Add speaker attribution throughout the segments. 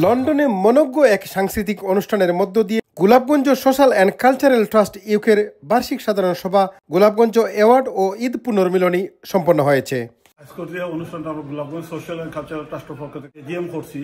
Speaker 1: লন্ডনে মনোজ্ঞ এক সাংস্কৃতিক অনুষ্ঠানের মধ্য দিয়ে Golapganj social and cultural trust ইউকের বার্ষিক সাধারণ সভা গোলাপগঞ্জ অ্যাওয়ার্ড ও ঈদ পুনর্মিলনী সম্পন্ন হয়েছে।
Speaker 2: আজকের অনুষ্ঠানটা আমরা গোলাপগঞ্জ সোশ্যাল অ্যান্ড কালচারাল ট্রাস্টের পক্ষ থেকে জিএম করছি,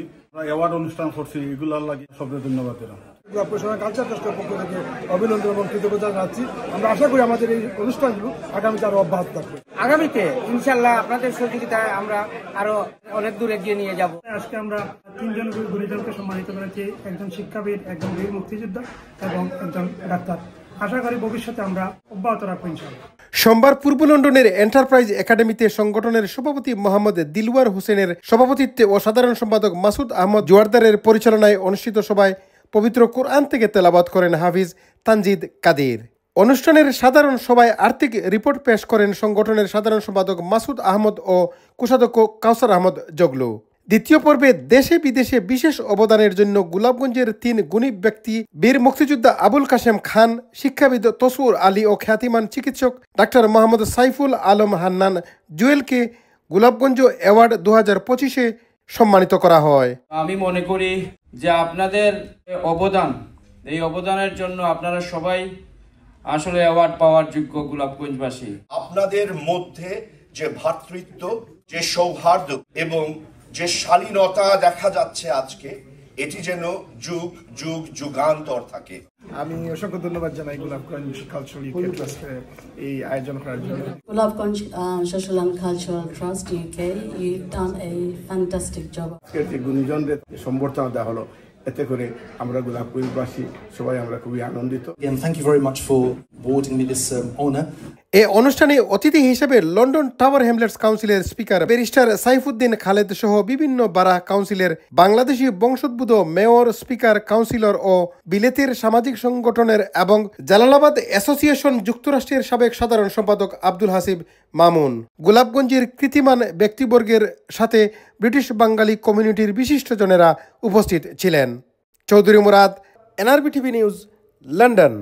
Speaker 2: অ্যাওয়ার্ড অনুষ্ঠান করছি, এগুলোর লাগে সবকে ধন্যবাদ দিলাম।
Speaker 3: গোলাপগঞ্জ কালচার ট্রাস্টের পক্ষ থেকে অভিনন্দন এবং কৃতজ্ঞতা জানাচ্ছি। আমরা আশা করি আমাদের এই অনুষ্ঠানগুলো আগামীতে আরো অব্যাহত থাকবে।
Speaker 4: আগামীতে ইনশাল্লাহ আপনাদের সহযোগিতায় আমরা আরো অনেক দূর এগিয়ে নিয়ে যাব।
Speaker 5: আজকে আমরা তিনজন গুণীজনকে সম্মানিত করেছি, একজন শিক্ষাবিদ, একজন বীর মুক্তিযোদ্ধা এবং একজন ডাক্তার। আশা করি ভবিষ্যতে আমরা অব্যাহত রাখবো ইনশাআল্লাহ।
Speaker 1: সোমবার পূর্ব লন্ডনের এন্টারপ্রাইজ একাডেমিতে সংগঠনের সভাপতি মোহাম্মদ দিলওয়ার হোসেনের সভাপতিত্বে ও সাধারণ সম্পাদক মাসুদ আহমদ জোয়ারদারের পরিচালনায় অনুষ্ঠিত সভায় পবিত্র কোরআন থেকে তেলাওয়াত করেন হাফিজ তানজিদ কাদের। অনুষ্ঠানের সাধারণ সভায় আর্থিক রিপোর্ট পেশ করেন সংগঠনের সাধারণ সম্পাদক মাসুদ আহমদ ও কোষাধ্যক্ষ কাউসার আহমদ জগলু। দ্বিতীয় পর্বে দেশে বিদেশে বিশেষ অবদানের জন্য গোলাপগঞ্জের ৩ গুণী ব্যক্তি বীর মুক্তিযোদ্ধা আবুল কাশেম খান, শিক্ষাবিদ তসুর আলী ও খ্যাতিমান চিকিৎসক ডাক্তার মোহাম্মদ সাইফুল আলম হান্নান জুয়েলকে গোলাপগঞ্জ অ্যাওয়ার্ড 2025-এ সম্মানিত করা হয়।
Speaker 6: আমি মনে করি যে আপনাদের অবদান, এই অবদানের জন্য আপনারা সবাই আসলে অ্যাওয়ার্ড পাওয়ার যোগ্য গোলাপগঞ্জবাসী।
Speaker 7: আপনাদের মধ্যে যে ভ্রাতৃত্ব, যে সৌহার্দ্য এবং যে শালীনতা দেখা যাচ্ছে আজকে, এটি যেন যুগ যুগ যুগান্তর থাকে।
Speaker 3: আমি অসংখ্য ধন্যবাদ জানাই গোলাপগঞ্জ কালচারাল ইউকে ট্রাস্টকে এই আয়োজন করার জন্য।
Speaker 8: Golapganj social and cultural trust UK, you've done a fantastic job.
Speaker 3: আজকের যে গুণীজনদের সম্বর্ধনা দেওয়া হলো, এতে করে আমরা গোলাপগঞ্জবাসী সবাই আমরা খুবই আনন্দিত।
Speaker 9: And thank you very much for awarding me this honor.
Speaker 1: এ অনুষ্ঠানে অতিথি হিসেবে লন্ডন টাওয়ার হ্যামলেটস কাউন্সিলের স্পিকার ব্যারিস্টার সাইফুদ্দিন খালেদ সহ বিভিন্ন বারাহ কাউন্সিলের বাংলাদেশি বংশোদ্ভূত মেয়র, স্পিকার, কাউন্সিলর ও বিলেতের সামাজিক সংগঠনের এবং জালালাবাদ অ্যাসোসিয়েশন যুক্তরাষ্ট্রের সাবেক সাধারণ সম্পাদক আব্দুল হাসিব মামুন, গোলাপগঞ্জের কৃতিমান ব্যক্তিবর্গের সাথে ব্রিটিশ বাঙালি কমিউনিটির বিশিষ্টজনেরা উপস্থিত ছিলেন। Chowdhury Murad, NRB TV news, London.